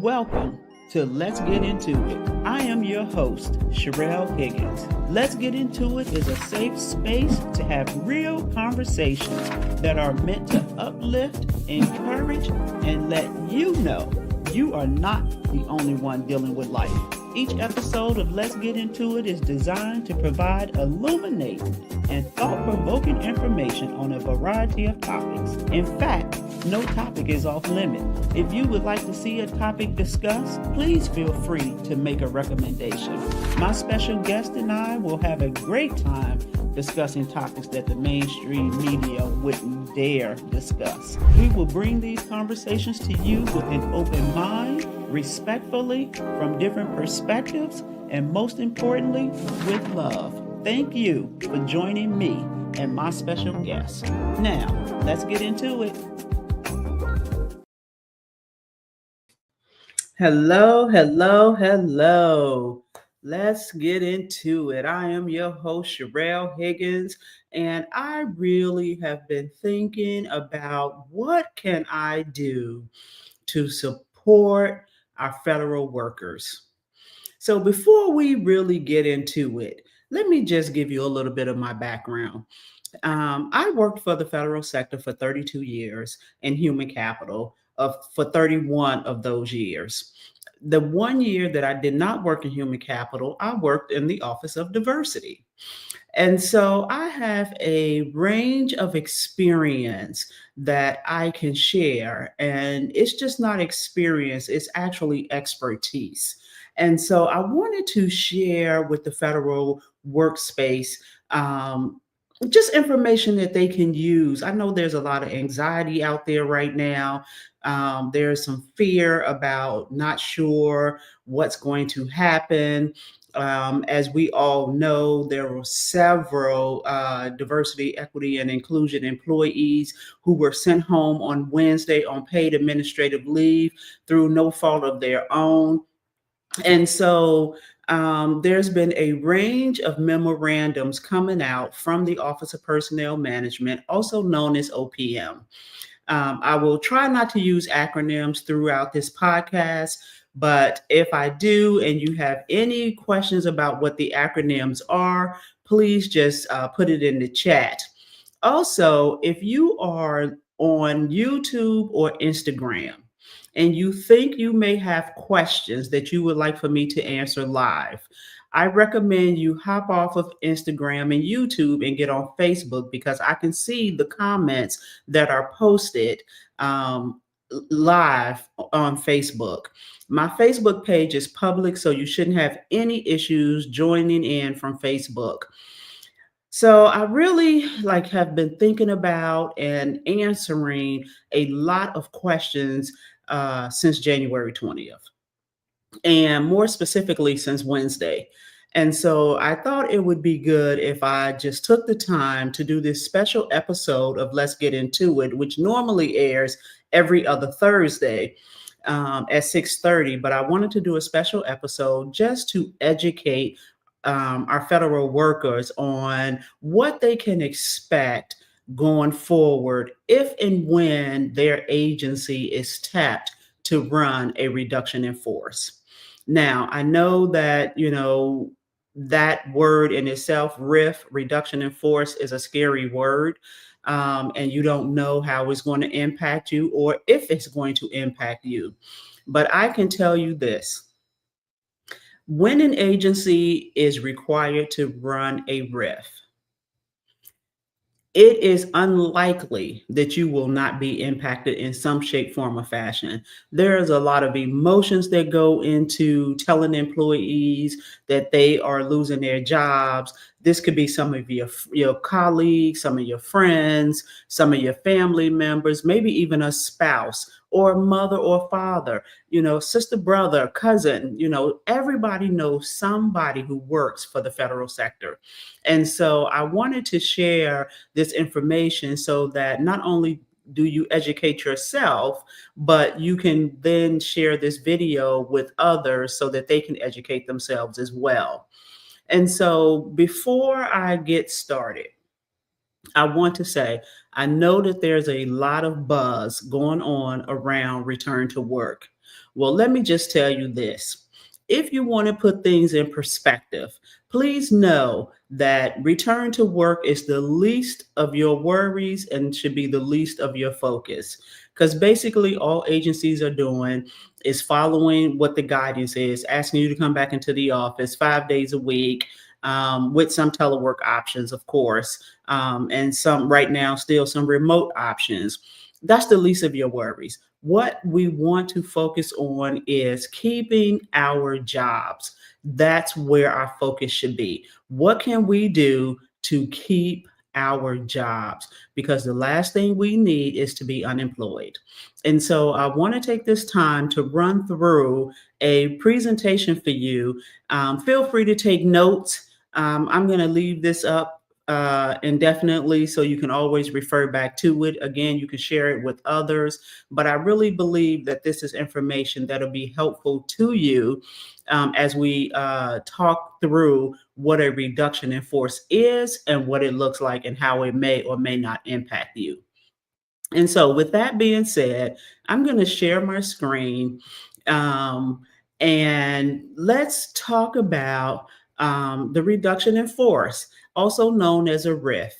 Welcome to Let's Get Into It. I am your host, Sherelle Higgins. Let's Get Into It is a safe space to have real conversations that are meant to uplift, encourage, and let you know you are not the only one dealing with life. Each episode of Let's Get Into It is designed to provide illuminating and thought-provoking information on a variety of topics. In fact, no topic is off limit. If you would like to see a topic discussed, please feel free to make a recommendation. My special guest and I will have a great time discussing topics that the mainstream media wouldn't dare discuss. We will bring these conversations to you with an open mind, respectfully, from different perspectives, and most importantly, with love. Thank you for joining me and my special guest. Now, let's get into it. Hello. Let's get into it. I am your host, Sherelle Higgins, and I really have been thinking about what can I do to support our federal workers. So before we really get into it, let me just give you a little bit of my background. I worked for the federal sector for 32 years in human capital for 31 of those years. The 1 year that I did not work in human capital, I worked in the Office of Diversity. And so I have a range of experience that I can share. And it's just not experience, it's actually expertise. And so I wanted to share with the federal workspace just information that they can use. I know there's a lot of anxiety out there right now. There's some fear about not sure what's going to happen. As we all know, there were several diversity, equity, and inclusion employees who were sent home on Wednesday on paid administrative leave through no fault of their own. And so there's been a range of memorandums coming out from the Office of Personnel Management, also known as OPM. I will try not to use acronyms throughout this podcast, but if I do and you have any questions about what the acronyms are, please just put it in the chat. Also, if you are on YouTube or Instagram, and you think you may have questions that you would like for me to answer live, I recommend you hop off of Instagram and YouTube and get on Facebook, because I can see the comments that are posted live on Facebook. My Facebook page is public, so you shouldn't have any issues joining in from Facebook. So I really have been thinking about and answering a lot of questions since January 20th, and more specifically since Wednesday. And so I thought it would be good if I just took the time to do this special episode of Let's Get Into It, which normally airs every other Thursday at 6:30. But I wanted to do a special episode just to educate our federal workers on what they can expect going forward if and when their agency is tapped to run a reduction in force. Now, I know that, that word in itself, RIF, reduction in force, is a scary word. And you don't know how it's going to impact you or if it's going to impact you. But I can tell you this. When an agency is required to run a RIF, it is unlikely that you will not be impacted in some shape, form, or fashion. There's a lot of emotions that go into telling employees that they are losing their jobs. This could be some of your colleagues, some of your friends, some of your family members, maybe even a spouse or mother or father, sister, brother, cousin, everybody knows somebody who works for the federal sector. And so I wanted to share this information so that not only do you educate yourself, but you can then share this video with others so that they can educate themselves as well. And so before I get started, I want to say, I know that there's a lot of buzz going on around return to work. Well, let me just tell you this. If you want to put things in perspective, please know that return to work is the least of your worries and should be the least of your focus. Because basically, all agencies are doing is following what the guidance is, asking you to come back into the office 5 days a week. With some telework options, of course, and some right now, still some remote options. That's the least of your worries. What we want to focus on is keeping our jobs. That's where our focus should be. What can we do to keep our jobs? Because the last thing we need is to be unemployed. And so I want to take this time to run through a presentation for you. Feel free to take notes. I'm going to leave this up indefinitely so you can always refer back to it. Again, you can share it with others, but I really believe that this is information that'll be helpful to you as we talk through what a reduction in force is and what it looks like and how it may or may not impact you. And so, with that being said, I'm going to share my screen um, and let's talk about the reduction in force, also known as a RIF.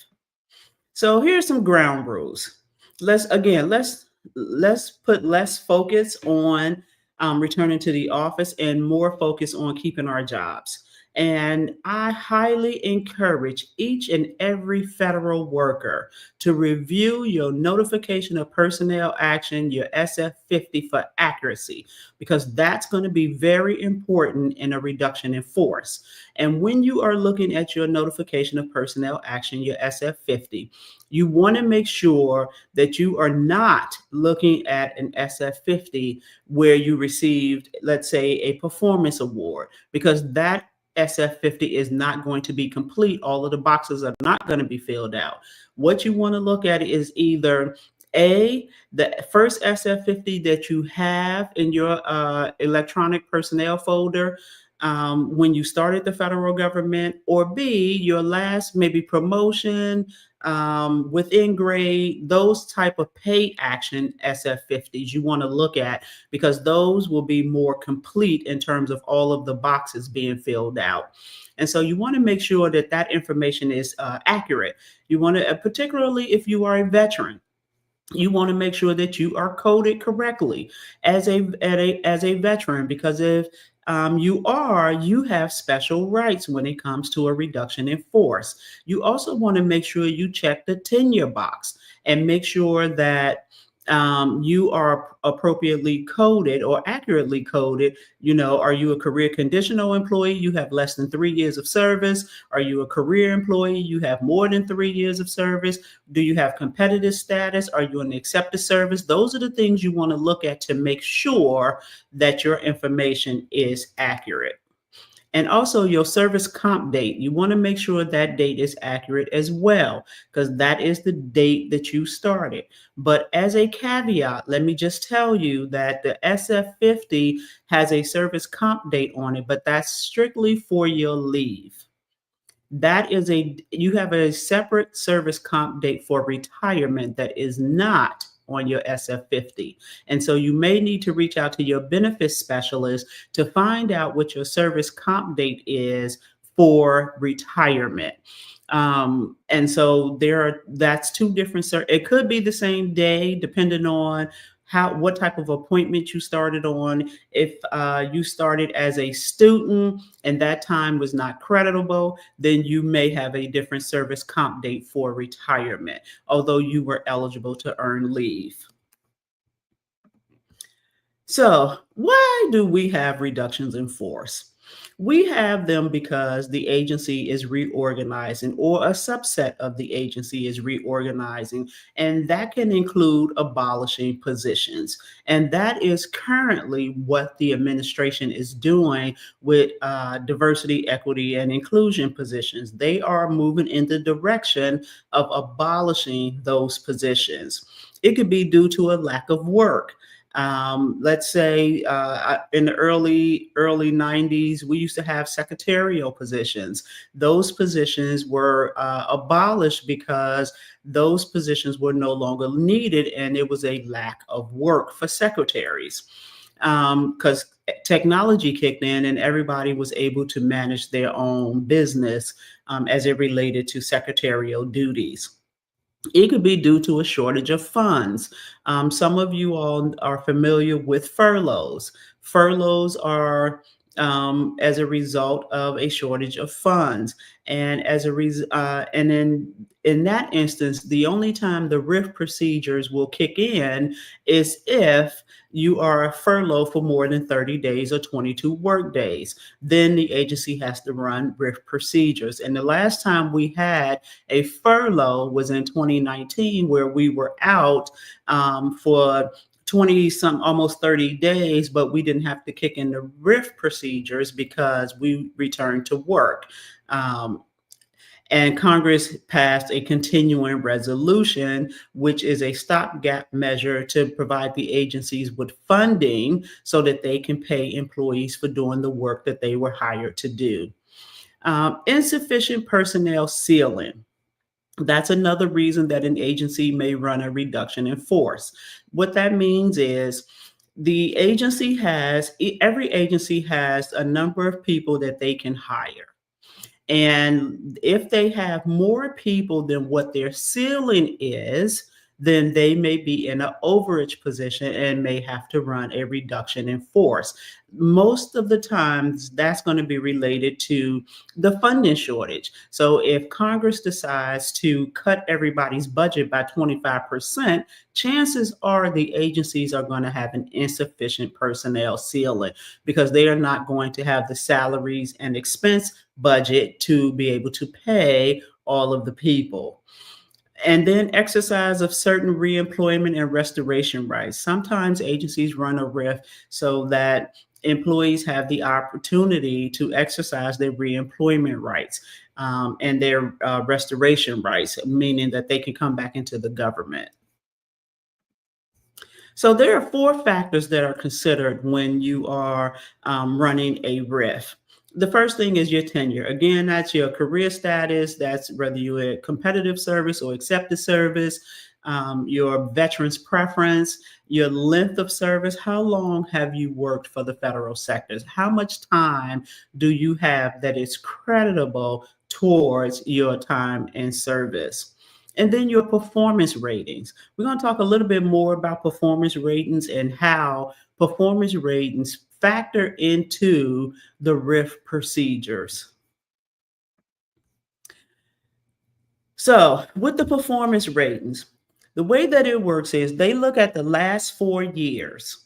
So here's some ground rules. Let's put less focus on returning to the office and more focus on keeping our jobs. And I highly encourage each and every federal worker to review your notification of personnel action, your SF50 for accuracy, because that's going to be very important in a reduction in force. And when you are looking at your notification of personnel action, your SF50, you want to make sure that you are not looking at an SF50 where you received, let's say, a performance award, because that SF50 is not going to be complete. All of the boxes are not going to be filled out. What you want to look at is either the first SF50 that you have in your electronic personnel folder when you started the federal government, or B, your last maybe promotion within grade, those type of pay action SF50s you want to look at, because those will be more complete in terms of all of the boxes being filled out. And so you want to make sure that that information is accurate. You want to, particularly if you are a veteran, you want to make sure that you are coded correctly as a veteran, because if you have special rights when it comes to a reduction in force. You also want to make sure you check the tenure box and make sure that you are appropriately coded or accurately coded. Are you a career conditional employee? You have less than 3 years of service. Are you a career employee? You have more than 3 years of service. Do you have competitive status? Are you an accepted service? Those are the things you want to look at to make sure that your information is accurate. And also your service comp date. You want to make sure that date is accurate as well, because that is the date that you started. But as a caveat, let me just tell you that the SF50 has a service comp date on it, but that's strictly for your leave. You have a separate service comp date for retirement that is not on your SF50. And so you may need to reach out to your benefits specialist to find out what your service comp date is for retirement. And so that's two different, it could be the same day, depending on what type of appointment you started on. If you started as a student and that time was not creditable, then you may have a different service comp date for retirement, although you were eligible to earn leave. So, why do we have reductions in force? We have them because the agency is reorganizing, or a subset of the agency is reorganizing, and that can include abolishing positions. And that is currently what the administration is doing with diversity, equity, and inclusion positions. They are moving in the direction of abolishing those positions. It could be due to a lack of work. Let's say in the early 90s, we used to have secretarial positions. Those positions were abolished because those positions were no longer needed, and it was a lack of work for secretaries. because technology kicked in and everybody was able to manage their own business as it related to secretarial duties. It could be due to a shortage of funds. Some of you all are familiar with furloughs. Furloughs are as a result of a shortage of funds, and and in that instance, the only time the RIF procedures will kick in is if you are furloughed for more than 30 days or 22 work days. Then the agency has to run RIF procedures. And the last time we had a furlough was in 2019, where we were out for 20 some almost 30 days, but we didn't have to kick in the RIF procedures because we returned to work. Um, and Congress passed a continuing resolution, which is a stopgap measure to provide the agencies with funding so that they can pay employees for doing the work that they were hired to do. Insufficient personnel ceiling. That's another reason that an agency may run a reduction in force. What that means is every agency has a number of people that they can hire. And if they have more people than what their ceiling is, then they may be in an overage position and may have to run a reduction in force. Most of the times, that's going to be related to the funding shortage. So, if Congress decides to cut everybody's budget by 25%, chances are the agencies are going to have an insufficient personnel ceiling because they are not going to have the salaries and expense budget to be able to pay all of the people. And then exercise of certain reemployment and restoration rights. Sometimes agencies run a RIF so that employees have the opportunity to exercise their reemployment rights and their restoration rights, meaning that they can come back into the government. So there are four factors that are considered when you are running a RIF. The first thing is your tenure. Again, that's your career status. That's whether you're a competitive service or accepted service, your veterans preference, your length of service. How long have you worked for the federal sectors? How much time do you have that is creditable towards your time in service? And then your performance ratings. We're going to talk a little bit more about performance ratings and how performance ratings factor into the RIF procedures. So, with the performance ratings, the way that it works is they look at the last 4 years.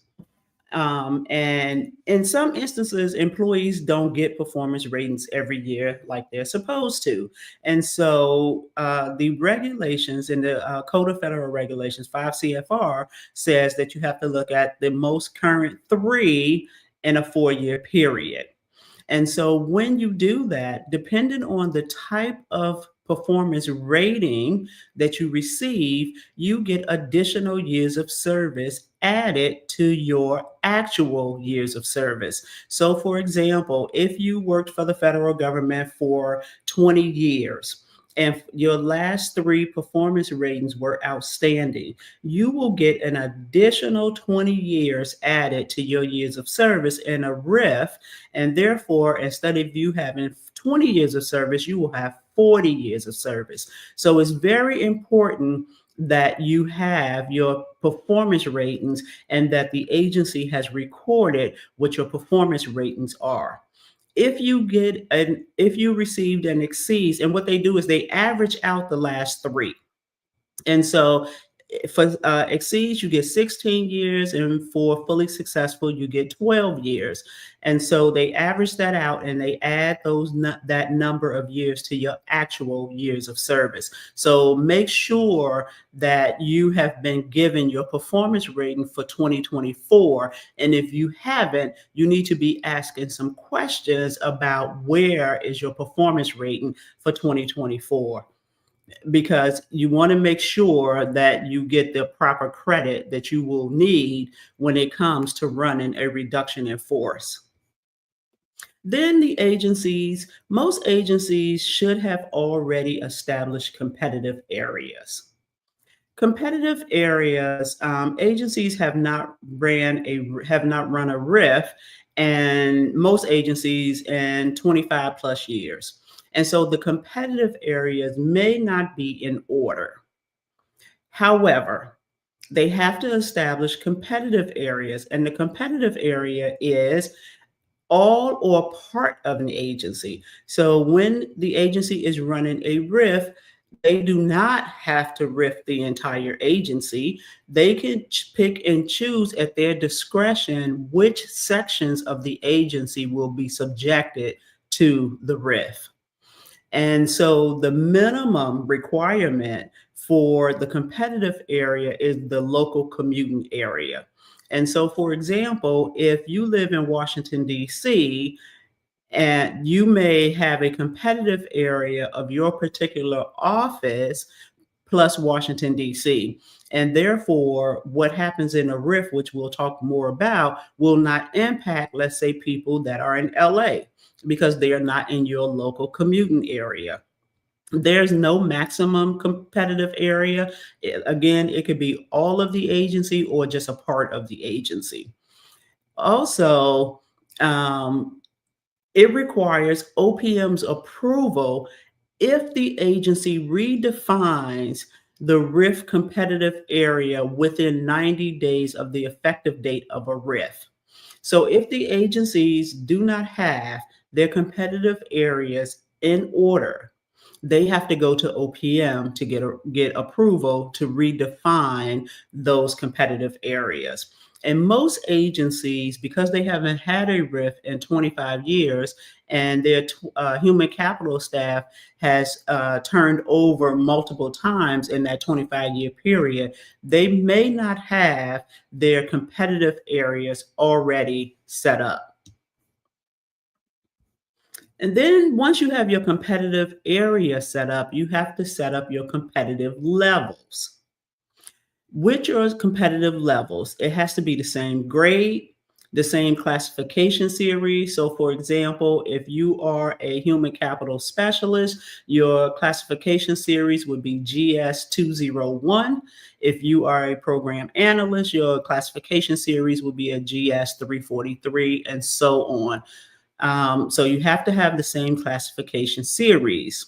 And in some instances, employees don't get performance ratings every year like they're supposed to. And so the regulations in the Code of Federal Regulations, 5 CFR, says that you have to look at the most current three in a 4 year period. And so when you do that, depending on the type of performance rating that you receive, you get additional years of service added to your actual years of service. So, for example, if you worked for the federal government for 20 years, and your last three performance ratings were outstanding, you will get an additional 20 years added to your years of service in a RIF. And therefore, instead of you having 20 years of service, you will have 40 years of service. So it's very important that you have your performance ratings and that the agency has recorded what your performance ratings are. If you received an exceeds, and what they do is they average out the last three. And so for exceeds, you get 16 years, and for fully successful, you get 12 years. And so they average that out and they add that number of years to your actual years of service. So make sure that you have been given your performance rating for 2024. And if you haven't, you need to be asking some questions about where is your performance rating for 2024, because you want to make sure that you get the proper credit that you will need when it comes to running a reduction in force. Then most agencies should have already established competitive areas. Competitive areas, agencies have not run a RIF, and most agencies in 25 plus years. And so the competitive areas may not be in order. However, they have to establish competitive areas, and the competitive area is all or part of an agency. So when the agency is running a RIF, they do not have to RIF the entire agency. They can pick and choose at their discretion which sections of the agency will be subjected to the RIF. And so the minimum requirement for the competitive area is the local commuting area. And so, for example, if you live in Washington, D.C., and you may have a competitive area of your particular office plus Washington, D.C. And therefore, what happens in a RIF, which we'll talk more about, will not impact, let's say, people that are in LA because they are not in your local commuting area. There's no maximum competitive area. Again, it could be all of the agency or just a part of the agency. Also, it requires OPM's approval if the agency redefines the RIF competitive area within 90 days of the effective date of a RIF. So if the agencies do not have their competitive areas in order, they have to go to OPM to get approval to redefine those competitive areas. And most agencies, because they haven't had a RIF in 25 years and their human capital staff has turned over multiple times in that 25-year period, they may not have their competitive areas already set up. And then once you have your competitive area set up, you have to set up your competitive levels. With your competitive levels, it has to be the same grade, the same classification series. So, for example, if you are a human capital specialist, your classification series would be GS 201. If you are a program analyst, your classification series will be a GS 343, and so on. So you have to have the same classification series.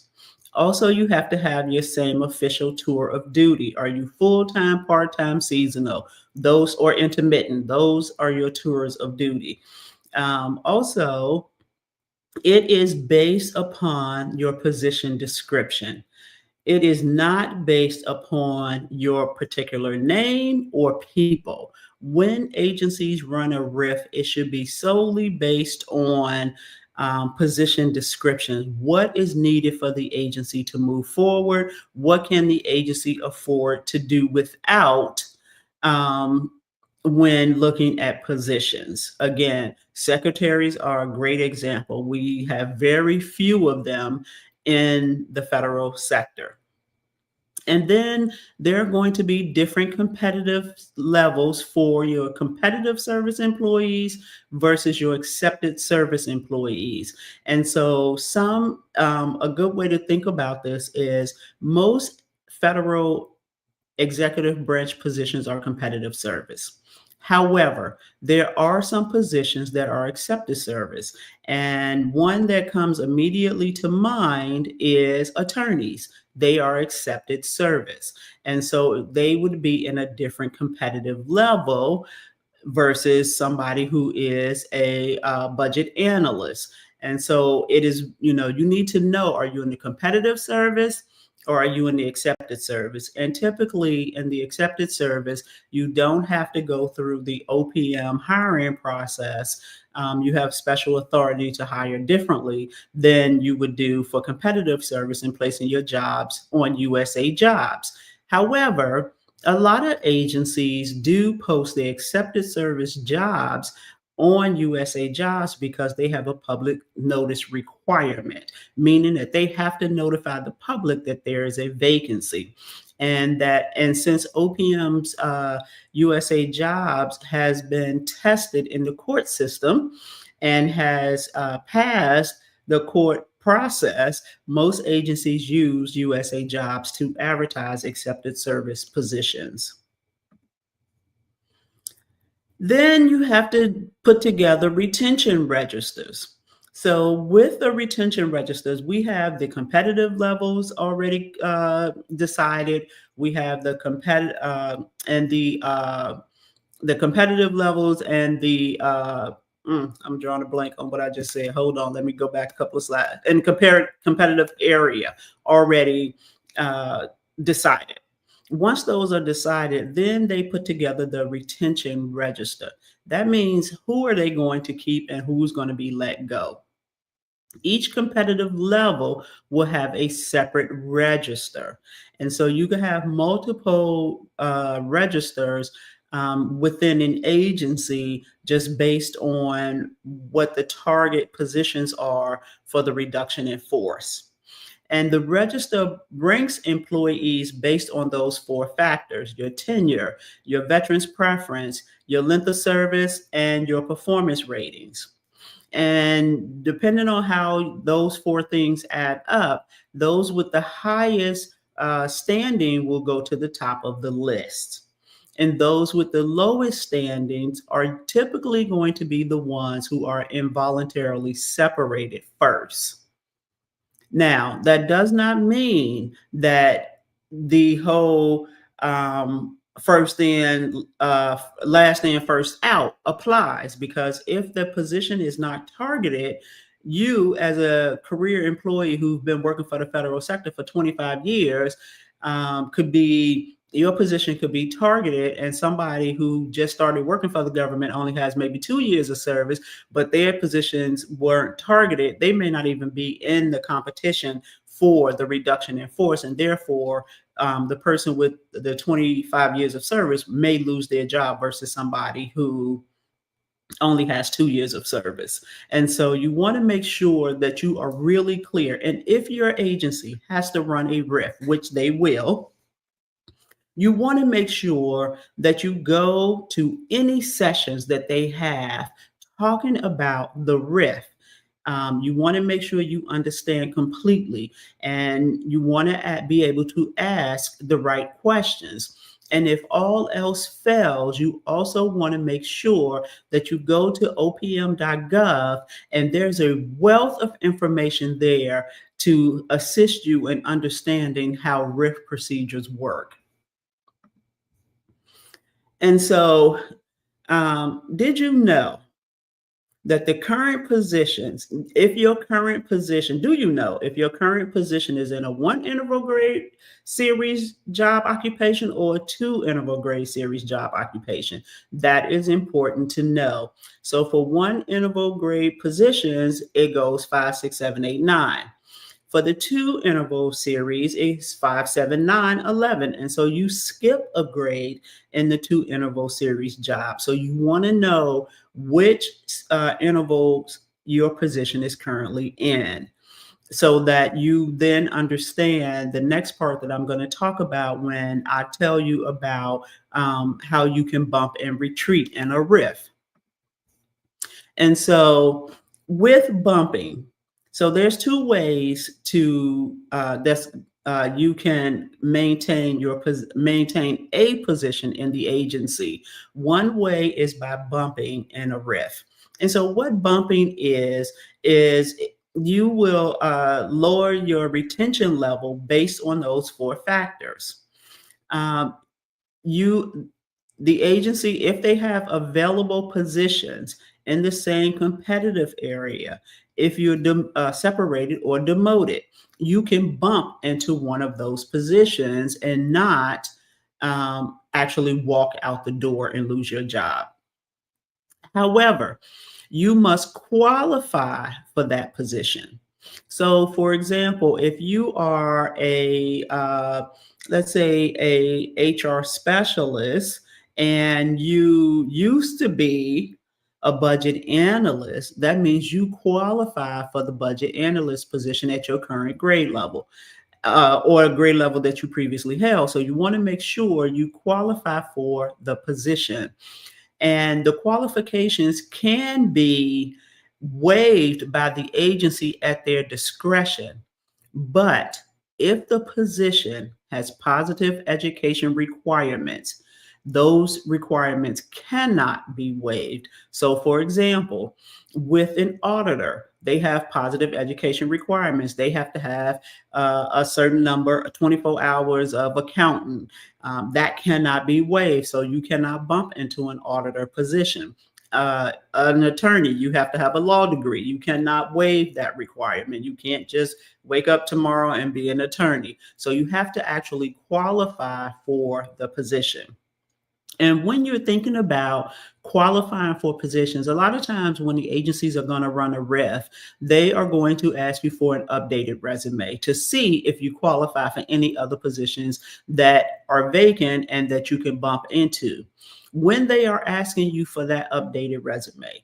Also, you have to have your same official tour of duty. Are you full-time, part-time, seasonal? Those or intermittent, those are your tours of duty. Also, it is based upon your position description. It is not based upon your particular name or people. When agencies run a RIF, it should be solely based on position descriptions. What is needed for the agency to move forward? What can the agency afford to do without um, when looking at positions? Again, secretaries are a great example. We have very few of them in the federal sector. And then there are going to be different competitive levels for your competitive service employees versus your accepted service employees. And so, a good way to think about this is most federal executive branch positions are competitive service. However, there are some positions that are accepted service. And one that comes immediately to mind is attorneys. They are accepted service. And so they would be in a different competitive level versus somebody who is a budget analyst. And so it is, you need to know, are you in the competitive service or are you in the accepted service? And typically in the accepted service, you don't have to go through the OPM hiring process. You have special authority to hire differently than you would do for competitive service and placing your jobs on USA Jobs. However, a lot of agencies do post their accepted service jobs on USA Jobs because they have a public notice requirement, meaning that they have to notify the public that there is a vacancy. And since OPM's USA Jobs has been tested in the court system and has passed the court process, most agencies use USA Jobs to advertise accepted service positions. Then you have to put together retention registers. So, with the retention registers, we have the competitive levels already decided. We have and the competitive levels and I'm drawing a blank on what I just said. Hold on, let me go back a couple of slides. And competitive area already uh, decided. Once those are decided, then they put together the retention register. That means who are they going to keep and who's going to be let go. Each competitive level will have a separate register. And so you can have multiple registers within an agency just based on what the target positions are for the reduction in force. And the register ranks employees based on those four factors: your tenure, your veterans preference, your length of service, and your performance ratings. And depending on how those four things add up, those with the highest standing will go to the top of the list. And those with the lowest standings are typically going to be the ones who are involuntarily separated first. Now, that does not mean that the whole first in, last in, first out applies, because if the position is not targeted, you as a career employee who've been working for the federal sector for 25 years your position could be targeted, and somebody who just started working for the government only has maybe 2 years of service, but their positions weren't targeted. They may not even be in the competition for the reduction in force, and therefore the person with the 25 years of service may lose their job versus somebody who only has 2 years of service. And so you want to make sure that you are really clear. And if your agency has to run a RIF, which they will, you want to make sure that you go to any sessions that they have talking about the RIF. You want to make sure you understand completely, and you want to be able to ask the right questions. And if all else fails, you also want to make sure that you go to opm.gov, and there's a wealth of information there to assist you in understanding how RIF procedures work. And so, did you know that the current positions, if your current position, do you know if your current position is in a 1 interval grade series job occupation or a 2 interval grade series job occupation? That is important to know. So for 1 interval grade positions, it goes 5, 6, 7, 8, 9. For the 2 interval series, it's 5, 7, 9, 11. And so you skip a grade in the 2 interval series job. So you want to know which intervals your position is currently in, so that you then understand the next part that I'm going to talk about when I tell you about how you can bump and retreat in a RIF. And so with bumping, so there's two ways to you can maintain a position in the agency. One way is by bumping in a RIF. And so what bumping is you will lower your retention level based on those four factors. Um, you the agency, if they have available positions in the same competitive area, if you're separated or demoted, you can bump into one of those positions and not actually walk out the door and lose your job. However, you must qualify for that position. So, for example, if you are let's say, a HR specialist, and you used to be a budget analyst, that means you qualify for the budget analyst position at your current grade level. Or a grade level that you previously held. So you want to make sure you qualify for the position. And the qualifications can be waived by the agency at their discretion. But if the position has positive education requirements, those requirements cannot be waived. So, for example, with an auditor, they have positive education requirements. They have to have a certain number, 24 hours of accounting. That cannot be waived. So, you cannot bump into an auditor position. An attorney, you have to have a law degree. You cannot waive that requirement. You can't just wake up tomorrow and be an attorney. So you have to actually qualify for the position. And when you're thinking about qualifying for positions, a lot of times when the agencies are going to run a RIF, they are going to ask you for an updated resume to see if you qualify for any other positions that are vacant and that you can bump into. When they are asking you for that updated resume,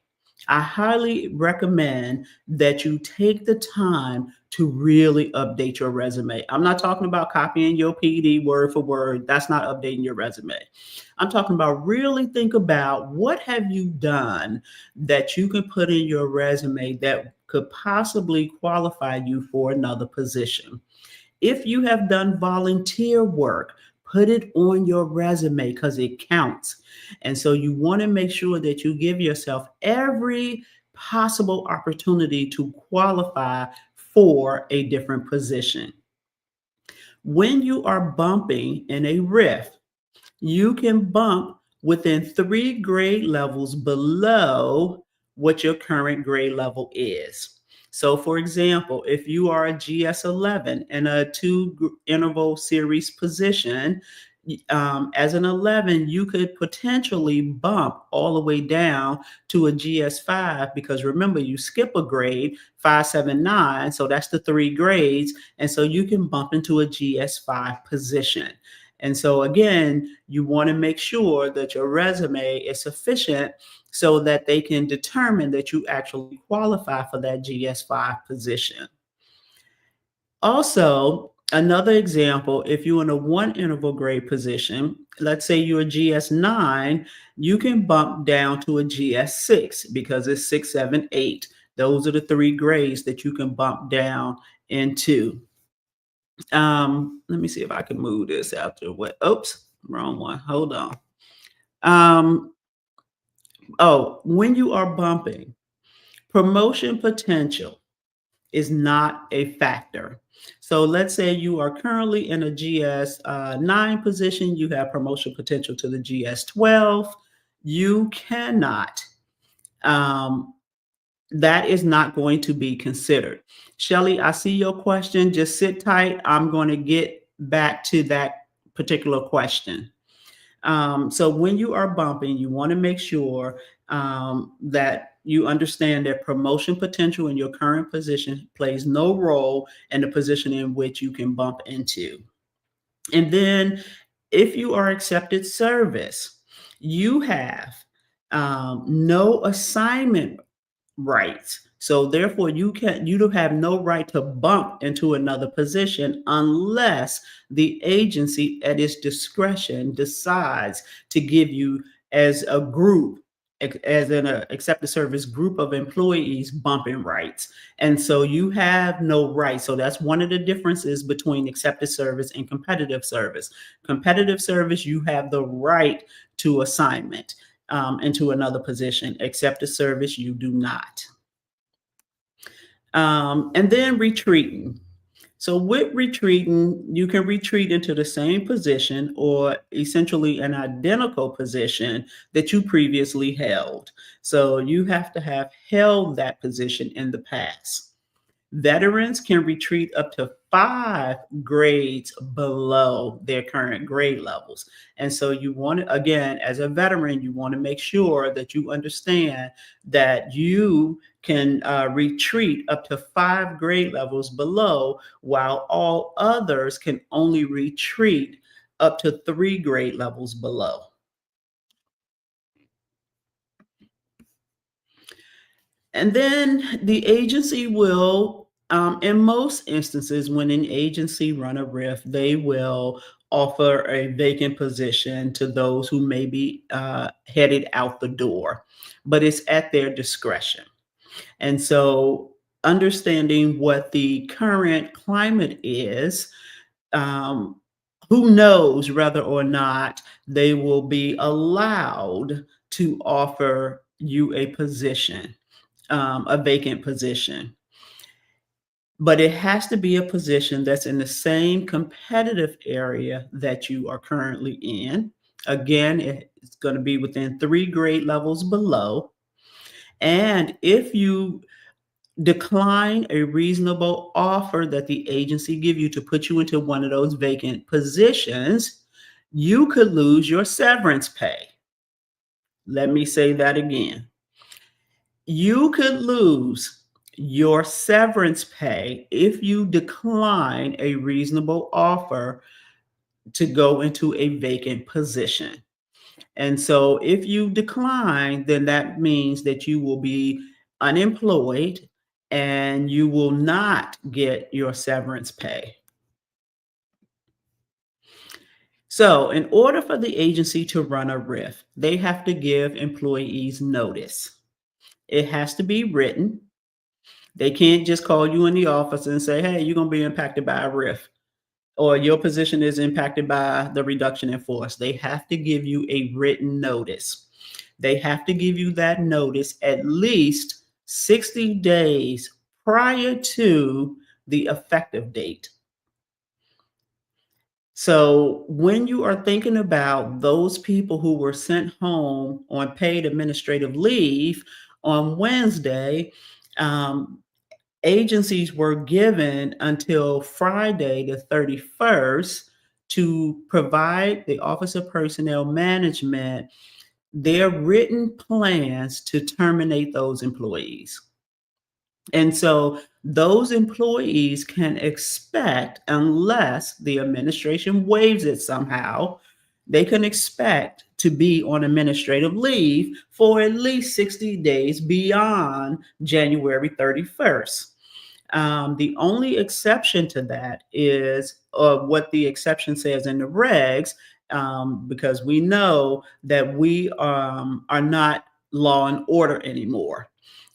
I highly recommend that you take the time to really update your resume. I'm not talking about copying your PD word for word. That's not updating your resume. I'm talking about really think about what have you done that you can put in your resume that could possibly qualify you for another position. If you have done volunteer work, put it on your resume because it counts. And so you want to make sure that you give yourself every possible opportunity to qualify for a different position. When you are bumping in a RIF, you can bump within 3 grade levels below what your current grade level is. So, for example, if you are a GS11 in a interval series position, as an 11, you could potentially bump all the way down to a GS5 because remember, you skip a grade, 579, so that's the 3 grades. And so you can bump into a GS5 position. And so, again, you want to make sure that your resume is sufficient so that they can determine that you actually qualify for that GS5 position. Also, another example, if you're in a one interval grade position, let's say you're a GS9, you can bump down to a GS6 because it's 6, 7, 8. Those are the 3 grades that you can bump down into. Let me see if I can move this out to what. Oops, wrong one. Hold on. Um, when you are bumping, promotion potential is not a factor. So let's say you are currently in a GS9 position, you have promotion potential to the GS12. You cannot, um, that is not going to be considered. Shelly, I see your question. Just sit tight. I'm going to get back to that particular question. So when you are bumping, you want to make sure that you understand that promotion potential in your current position plays no role in the position in which you can bump into. And then if you are accepted service, you have no assignment rights. So therefore, you do have no right to bump into another position unless the agency at its discretion decides to give you as a group, as an accepted service group of employees bumping rights. And so you have no right. So that's one of the differences between accepted service and competitive service. Competitive service, you have the right to assignment into another position. Accepted service, you do not. And then retreating. So with retreating, you can retreat into the same position or essentially an identical position that you previously held. So you have to have held that position in the past. Veterans can retreat up to 5 grades below their current grade levels. And so you want to, again, as a veteran, you want to make sure that you understand that you can retreat up to 5 grade levels below, while all others can only retreat up to 3 grade levels below. And then the agency will, in most instances, when an agency run a RIF, they will offer a vacant position to those who may be headed out the door, but it's at their discretion. And so, understanding what the current climate is, um, who knows whether or not they will be allowed to offer you a position, a vacant position. But it has to be a position that's in the same competitive area that you are currently in. Again, it's going to be within 3 grade levels below. And if you decline a reasonable offer that the agency give you to put you into one of those vacant positions, you could lose your severance pay. Let me say that again. You could lose your severance pay if you decline a reasonable offer to go into a vacant position. And so if you decline, then that means that you will be unemployed and you will not get your severance pay. So, in order for the agency to run a RIF, they have to give employees notice. It has to be written. They can't just call you in the office and say, hey, you're going to be impacted by a RIF or your position is impacted by the reduction in force. They have to give you a written notice. They have to give you that notice at least 60 days prior to the effective date. So when you are thinking about those people who were sent home on paid administrative leave on Wednesday, um, agencies were given until Friday, the 31st, to provide the Office of Personnel Management their written plans to terminate those employees. And so those employees can expect, unless the administration waives it somehow, they can expect to be on administrative leave for at least 60 days beyond January 31st. The only exception to that is what the exception says in the regs, because we know that we are not law and order anymore.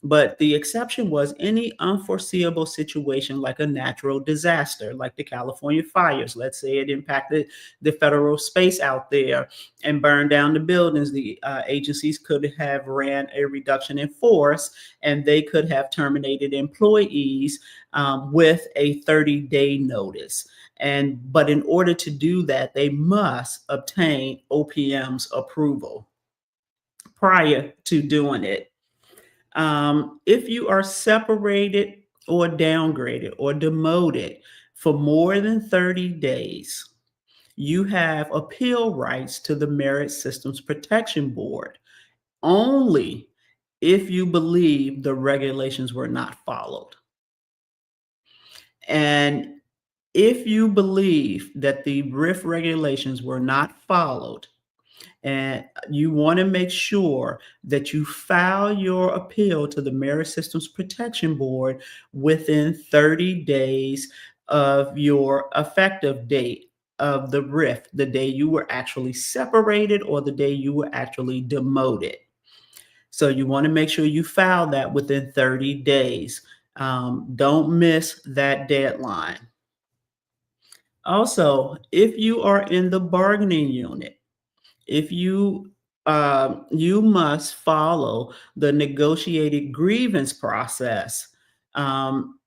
But the exception was any unforeseeable situation like a natural disaster, like the California fires. Let's say it impacted the federal space out there and burned down the buildings. The agencies could have ran a reduction in force and they could have terminated employees with a 30-day notice. But in order to do that, they must obtain OPM's approval prior to doing it. If you are separated or downgraded or demoted for more than 30 days, you have appeal rights to the Merit Systems Protection Board only if you believe the regulations were not followed. And if you believe that the RIF regulations were not followed, and you want to make sure that you file your appeal to the Merit Systems Protection Board within 30 days of your effective date of the RIF, the day you were actually separated or the day you were actually demoted. So you want to make sure you file that within 30 days. Don't miss that deadline. Also, if you are in the bargaining unit, if you must follow the negotiated grievance process, um,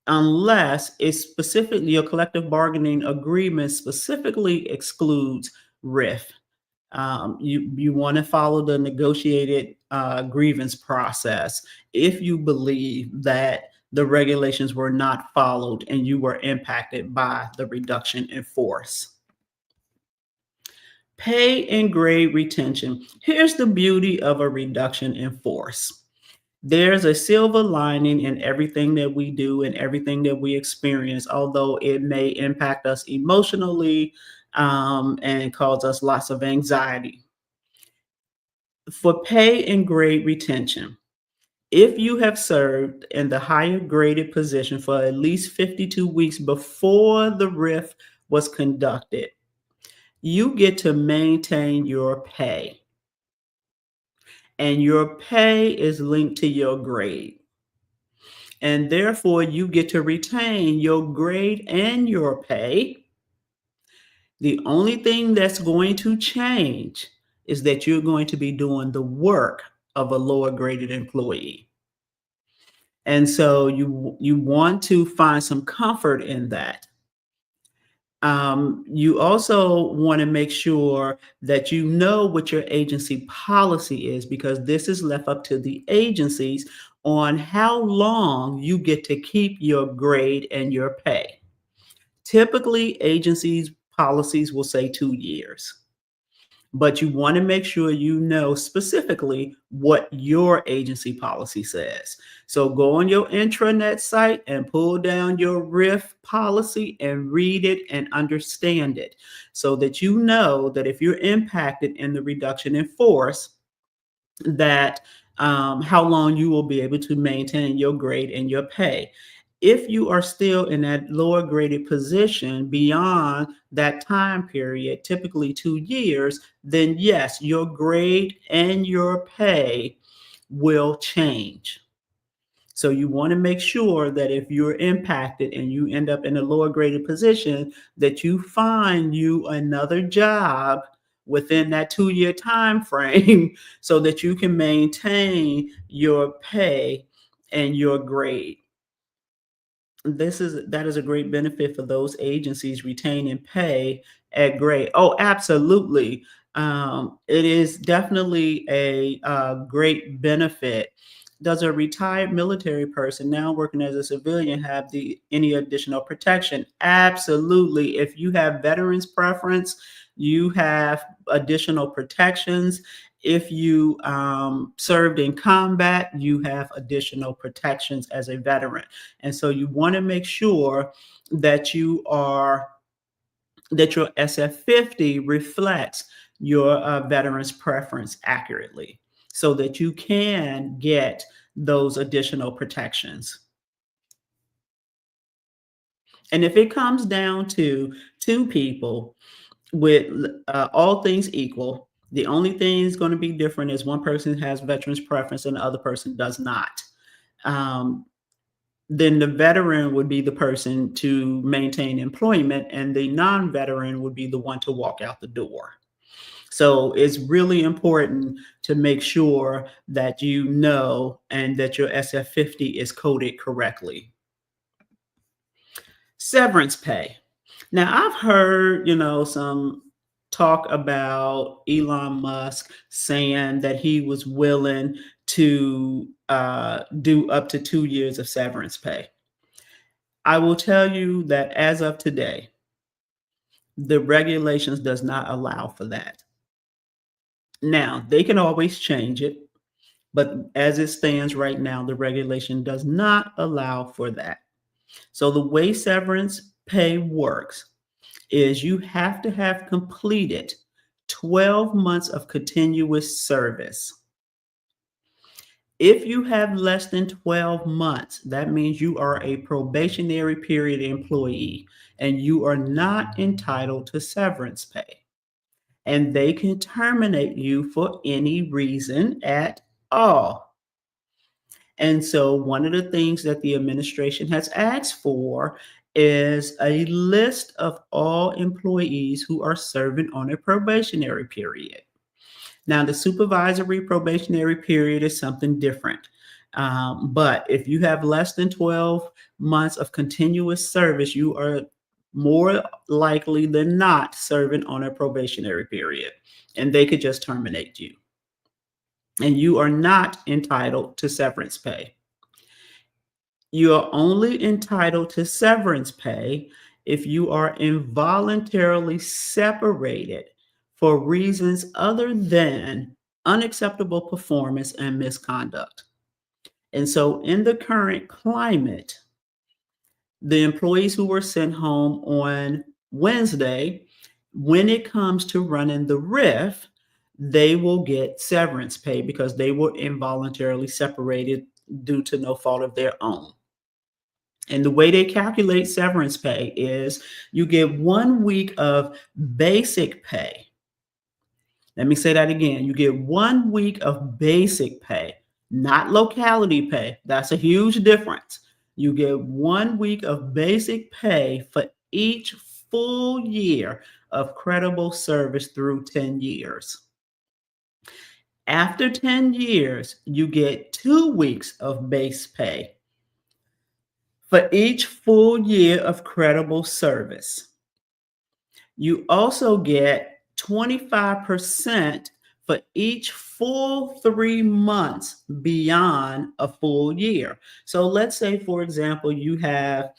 unless it's specifically your collective bargaining agreement specifically excludes RIF. You want to follow the negotiated grievance process if you believe that the regulations were not followed and you were impacted by the reduction in force. Pay and grade retention. Here's the beauty of a reduction in force. There's a silver lining in everything that we do and everything that we experience, although it may impact us emotionally and cause us lots of anxiety. For pay and grade retention, if you have served in the higher graded position for at least 52 weeks before the RIF was conducted, you get to maintain your pay. and your pay is linked to your grade. And therefore, you get to retain your grade and your pay. The only thing that's going to change is that you're going to be doing the work of a lower graded employee. And so you want to find some comfort in that. You also want to make sure that you know what your agency policy is, because this is left up to the agencies on how long you get to keep your grade and your pay. Typically, agencies' policies will say 2 years, but you want to make sure you know specifically what your agency policy says. So go on your intranet site and pull down your RIF policy and read it and understand it, so that you know that if you're impacted in the reduction in force, that how long you will be able to maintain your grade and your pay. If you are still in that lower graded position beyond that time period, typically 2 years, then yes, your grade and your pay will change. So you want to make sure that if you're impacted and you end up in a lower graded position, that you find you another job within that 2 year time frame so that you can maintain your pay and your grade. That is a great benefit for those agencies retaining pay at grade. Oh, absolutely. It is definitely a great benefit. Does a retired military person now working as a civilian have the any additional protection? Absolutely. If you have veterans preference, you have additional protections. If you served in combat, you have additional protections as a veteran. And so you want to make sure that that your SF50 reflects your veteran's preference accurately, so that you can get those additional protections. And if it comes down to two people with all things equal, the only thing is going to be different is one person has veterans preference and the other person does not. Um, then the veteran would be the person to maintain employment, and the non-veteran would be the one to walk out the door. So it's really important to make sure that you know and that your SF50 is coded correctly. Severance pay. Now, I've heard, some talk about Elon Musk saying that he was willing to do up to 2 years of severance pay. I will tell you that as of today, the regulations does not allow for that. Now, they can always change it, but as it stands right now, the regulation does not allow for that. So the way severance pay works is you have to have completed 12 months of continuous service. If you have less than 12 months, that means you are a probationary period employee and you are not entitled to severance pay. And they can terminate you for any reason at all. And so, one of the things that the administration has asked for is a list of all employees who are serving on a probationary period. Now, the supervisory probationary period is something different. But if you have less than 12 months of continuous service, you are more likely than not serving on a probationary period, and they could just terminate you. And you are not entitled to severance pay. You are only entitled to severance pay if you are involuntarily separated for reasons other than unacceptable performance and misconduct. And so, in the current climate, the employees who were sent home on Wednesday, when it comes to running the RIF, they will get severance pay because they were involuntarily separated due to no fault of their own. And the way they calculate severance pay is you get 1 week of basic pay. Let me say that again. You get 1 week of basic pay, not locality pay. That's a huge difference. You get 1 week of basic pay for each full year of credible service through 10 years. After 10 years, you get 2 weeks of base pay for each full year of credible service. You also get 25% for each full 3 months beyond a full year. So let's say, for example, you have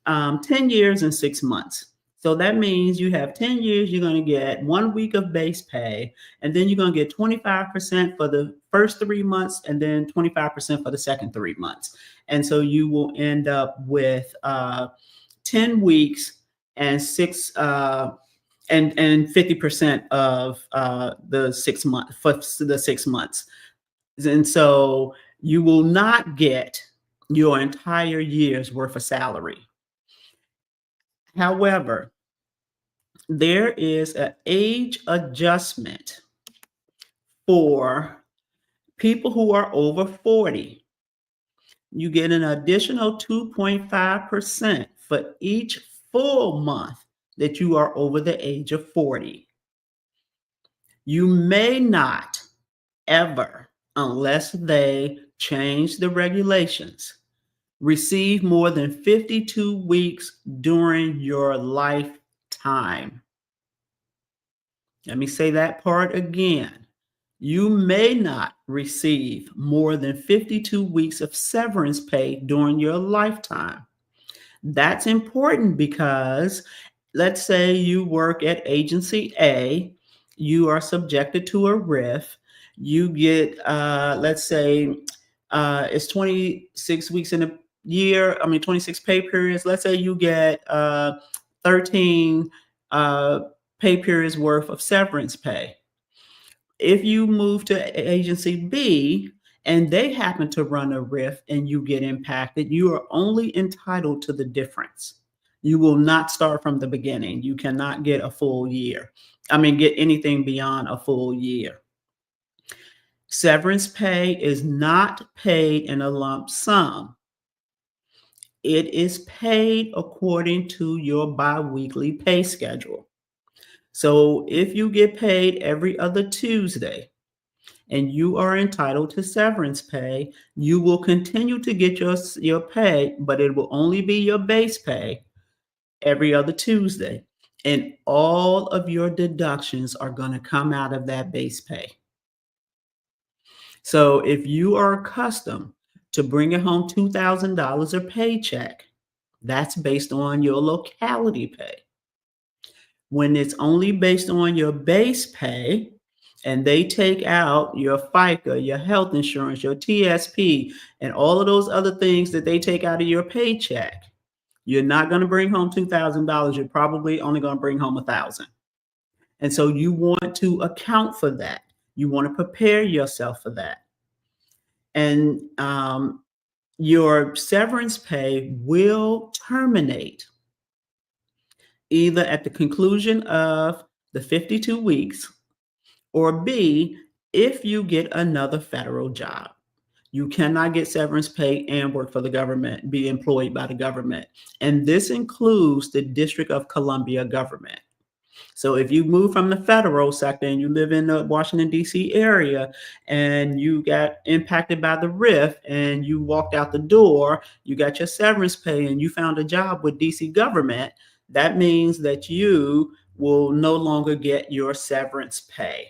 10 years and 6 months. So that means you have 10 years, you're going to get 1 week of base pay, and then you're going to get 25% for the first 3 months, and then 25% for the second 3 months. And so you will end up with 10 weeks and six and 50% of the 6 month for the 6 months. And so you will not get your entire year's worth of salary. However, there is an age adjustment for people who are over 40. You get an additional 2.5% for each full month that you are over the age of 40. You may not ever, unless they change the regulations, receive more than 52 weeks during your lifetime. Let me say that part again. You may not receive more than 52 weeks of severance pay during your lifetime. That's important because let's say you work at agency A, you are subjected to a RIF, you get, let's say, it's 26 weeks in a year, 26 pay periods. Let's say you get 13 uh, pay periods worth of severance pay. If you move to agency B and they happen to run a RIF and you get impacted, you are only entitled to the difference. You will not start from the beginning. You cannot get a full year. Get anything beyond a full year. Severance pay is not paid in a lump sum. It is paid according to your biweekly pay schedule. So if you get paid every other Tuesday, and you are entitled to severance pay, you will continue to get your pay, but it will only be your base pay every other Tuesday. And all of your deductions are going to come out of that base pay. So if you are accustomed to bringing home $2,000 a paycheck, that's based on your locality pay. When it's only based on your base pay, and they take out your FICA, your health insurance, your TSP, and all of those other things that they take out of your paycheck, you're not going to bring home $2,000. You're probably only going to bring home $1,000. And so you want to account for that. You want to prepare yourself for that. And your severance pay will terminate either at the conclusion of the 52 weeks, or B, if you get another federal job. You cannot get severance pay and work for the government, be employed by the government. And this includes the District of Columbia government. So if you move from the federal sector and you live in the Washington, D.C. area and you got impacted by the RIF and you walked out the door, you got your severance pay and you found a job with D.C. government, that means that you will no longer get your severance pay.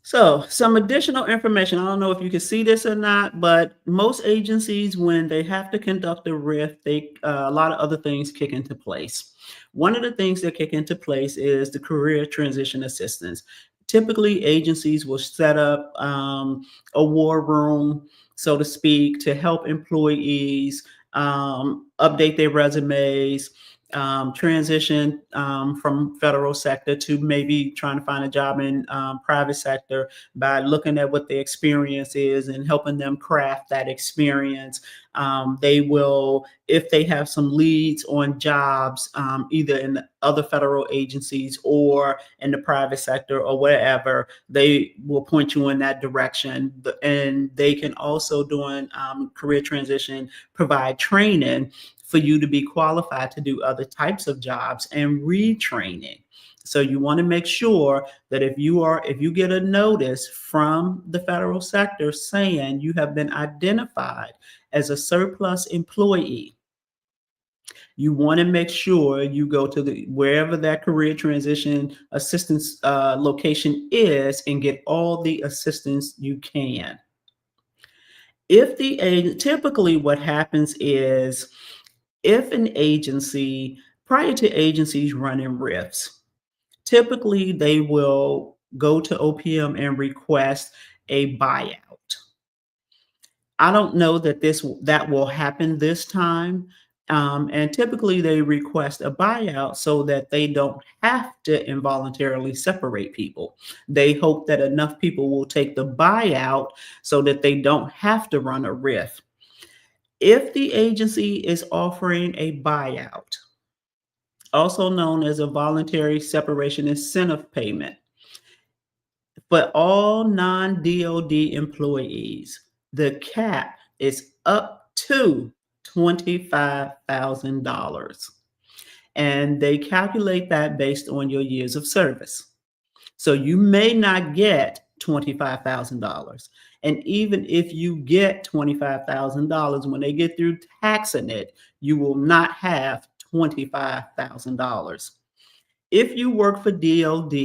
So, some additional information. I don't know if you can see this or not, but most agencies, when they have to conduct a RIF, a lot of other things kick into place. One of the things that kick into place is the career transition assistance. Typically, agencies will set up a war room, so to speak, to help employees update their resumes, transition from federal sector to maybe trying to find a job in private sector by looking at what the experience is and helping them craft that experience. They will, if they have some leads on jobs, either in the other federal agencies or in the private sector or wherever, they will point you in that direction. And they can also, during career transition, provide training for you to be qualified to do other types of jobs and retraining. So you want to make sure that if you get a notice from the federal sector saying you have been identified as a surplus employee, you want to make sure you go to the wherever that career transition assistance location is and get all the assistance you can. If the typically what happens is if an agency, prior to agencies running RIFs, typically they will go to OPM and request a buyout. I don't know that will happen this time. And typically they request a buyout so that they don't have to involuntarily separate people. They hope that enough people will take the buyout so that they don't have to run a RIF. If the agency is offering a buyout, also known as a voluntary separation incentive payment, for all non-DoD employees, the cap is up to $25,000. And they calculate that based on your years of service. So you may not get $25,000. And even if you get $25,000, when they get through taxing it, you will not have $25,000. If you work for DOD,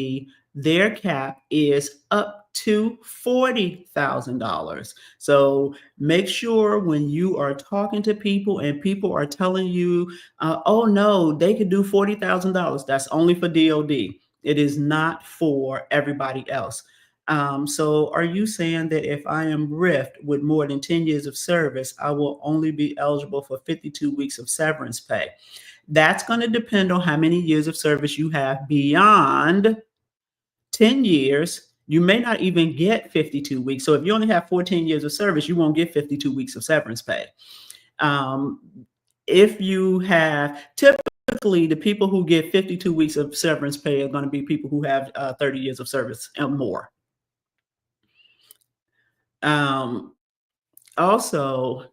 their cap is up to $40,000. So make sure when you are talking to people and people are telling you, oh no, they could do $40,000. That's only for DOD. It is not for everybody else. So are you saying that if I am RIFed with more than 10 years of service, I will only be eligible for 52 weeks of severance pay? That's going to depend on how many years of service you have beyond 10 years. You may not even get 52 weeks. So if you only have 14 years of service, you won't get 52 weeks of severance pay. If you have, typically the people who get 52 weeks of severance pay are going to be people who have 30 years of service and more. Also,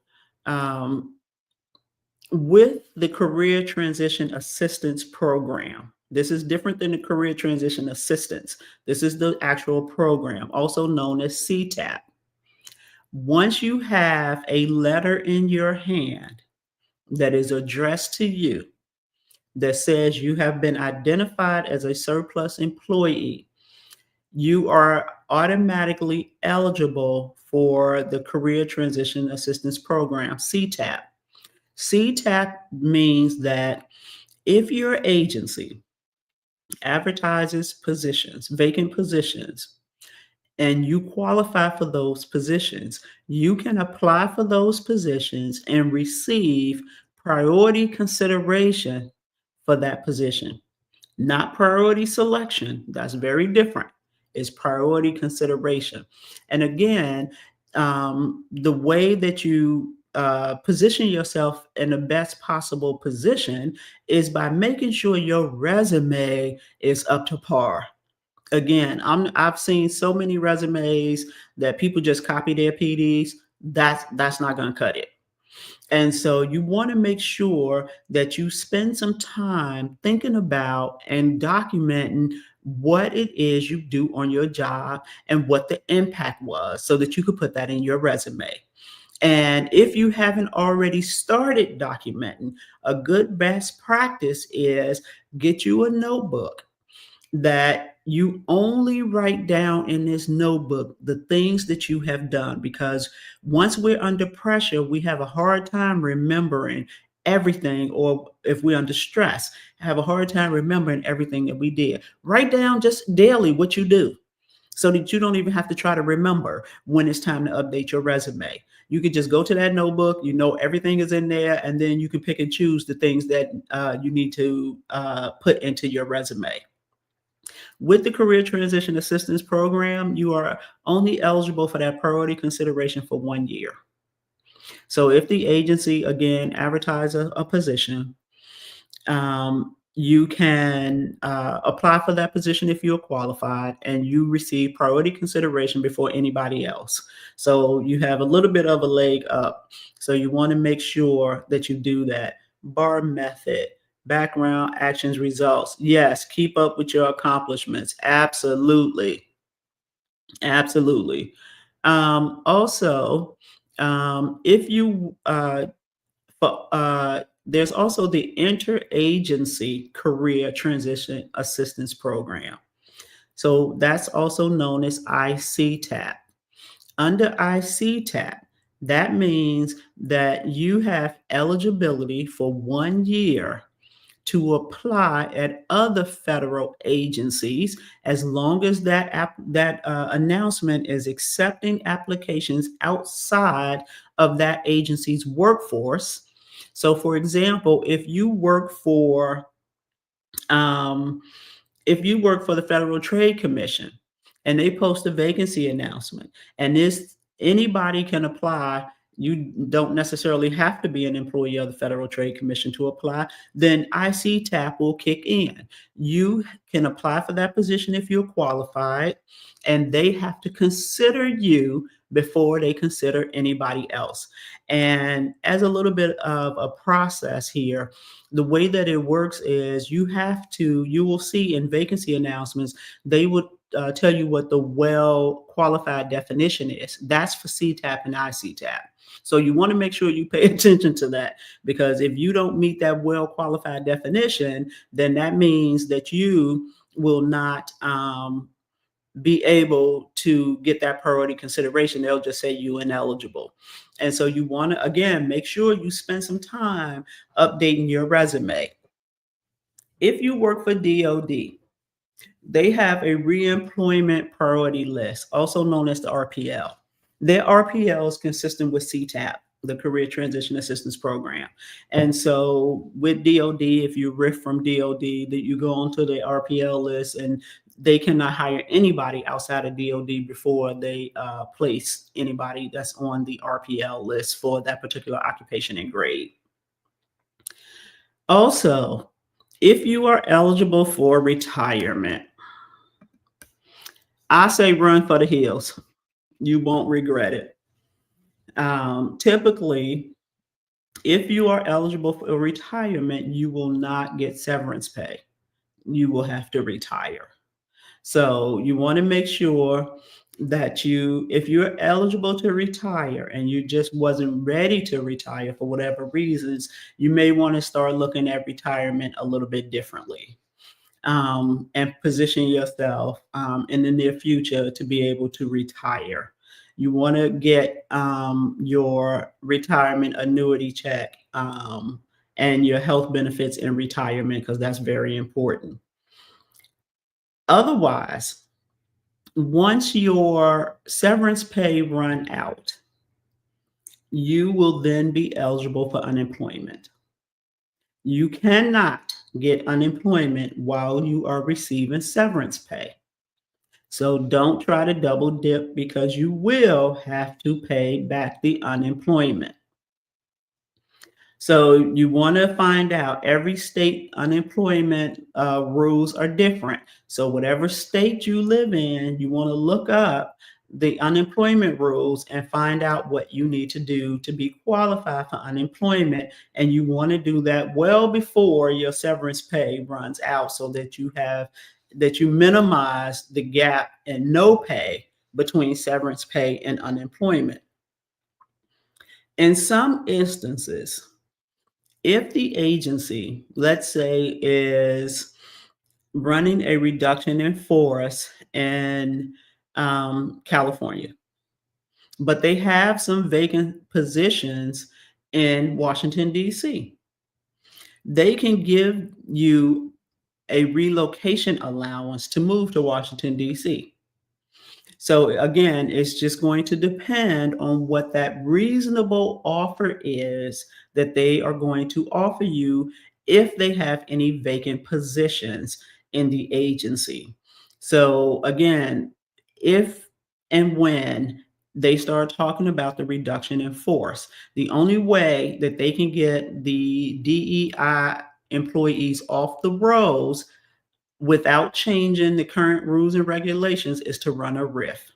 with the Career Transition Assistance Program, this is different than the Career Transition Assistance. This is the actual program, also known as CTAP. Once you have a letter in your hand that is addressed to you that says you have been identified as a surplus employee, you are automatically eligible for the Career Transition Assistance Program, CTAP. CTAP means that if your agency advertises positions, vacant positions, and you qualify for those positions, you can apply for those positions and receive priority consideration for that position. Not priority selection. That's very different. It's priority consideration. And again, the way that you position yourself in the best possible position is by making sure your resume is up to par. Again, I've seen so many resumes that people just copy their PDs. That's not going to cut it. And so you want to make sure that you spend some time thinking about and documenting what it is you do on your job and what the impact was so that you could put that in your resume. And if you haven't already started documenting, a good best practice is get you a notebook that you only write down in this notebook the things that you have done, because once we're under pressure, we have a hard time remembering everything, or if we're under stress, have a hard time remembering everything that we did. Write down just daily what you do so that you don't even have to try to remember when it's time to update your resume. You could just go to that notebook, you know everything is in there, and then you can pick and choose the things that you need to put into your resume. With the Career Transition Assistance Program, you are only eligible for that priority consideration for 1 year. So if the agency, again, advertises a position, you can apply for that position if you're qualified, and you receive priority consideration before anybody else. So you have a little bit of a leg up. So you want to make sure that you do that. Bar method, background, actions, results. Yes, keep up with your accomplishments. Absolutely. Absolutely. Also, if you but there's also the Interagency Career Transition Assistance Program. So that's also known as ICTAP. Under ICTAP, that means that you have eligibility for 1 year to apply at other federal agencies as long as that announcement is accepting applications outside of that agency's workforce. So, for example, um, if you work for the Federal Trade Commission and they post a vacancy announcement, and this anybody can apply, you don't necessarily have to be an employee of the Federal Trade Commission to apply, then ICTAP will kick in. You can apply for that position if you're qualified, and they have to consider you before they consider anybody else. And as a little bit of a process here, the way that it works is you will see in vacancy announcements, they would tell you what the well qualified definition is. That's for CTAP and ICTAP. So you want to make sure you pay attention to that, because if you don't meet that well qualified definition, then that means that you will not be able to get that priority consideration. They'll just say you ineligible. And so you want to, again, make sure you spend some time updating your resume. If you work for DOD, they have a reemployment priority list, also known as the RPL. Their RPL is consistent with CTAP, the Career Transition Assistance Program. And so with DOD, if you RIF from DOD, that you go onto the RPL list, and they cannot hire anybody outside of DOD before they place anybody that's on the RPL list for that particular occupation and grade. Also, if you are eligible for retirement, I say run for the hills. You won't regret it. Typically, if you are eligible for retirement, you will not get severance pay. You will have to retire. So you want to make sure that if you're eligible to retire and you just wasn't ready to retire for whatever reasons, you may want to start looking at retirement a little bit differently, and position yourself in the near future to be able to retire. You want to get your retirement annuity check, and your health benefits in retirement, because that's very important. Otherwise, once your severance pay run out, you will then be eligible for unemployment. You cannot get unemployment while you are receiving severance pay. So don't try to double dip, because you will have to pay back the unemployment. So you want to find out, every state unemployment rules are different. So whatever state you live in, you want to look up the unemployment rules and find out what you need to do to be qualified for unemployment. And you want to do that well before your severance pay runs out, so that you minimize the gap in no pay between severance pay and unemployment. In some instances, if the agency, let's say, is running a reduction in force in California, but they have some vacant positions in Washington, D.C., they can give you a relocation allowance to move to Washington, D.C. So again, it's just going to depend on what that reasonable offer is that they are going to offer you if they have any vacant positions in the agency. So again, if and when they start talking about the reduction in force, the only way that they can get the DEI employees off the rolls without changing the current rules and regulations is to run a RIF.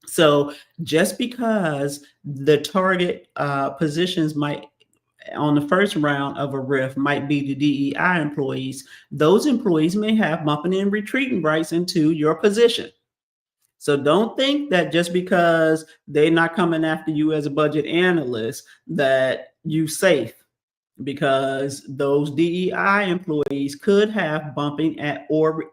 So just because the target positions might on the first round of a RIF might be the DEI employees, those employees may have bumping and retreating rights into your position. So don't think that just because they're not coming after you as a budget analyst that you safe, because those DEI employees could have bumping at or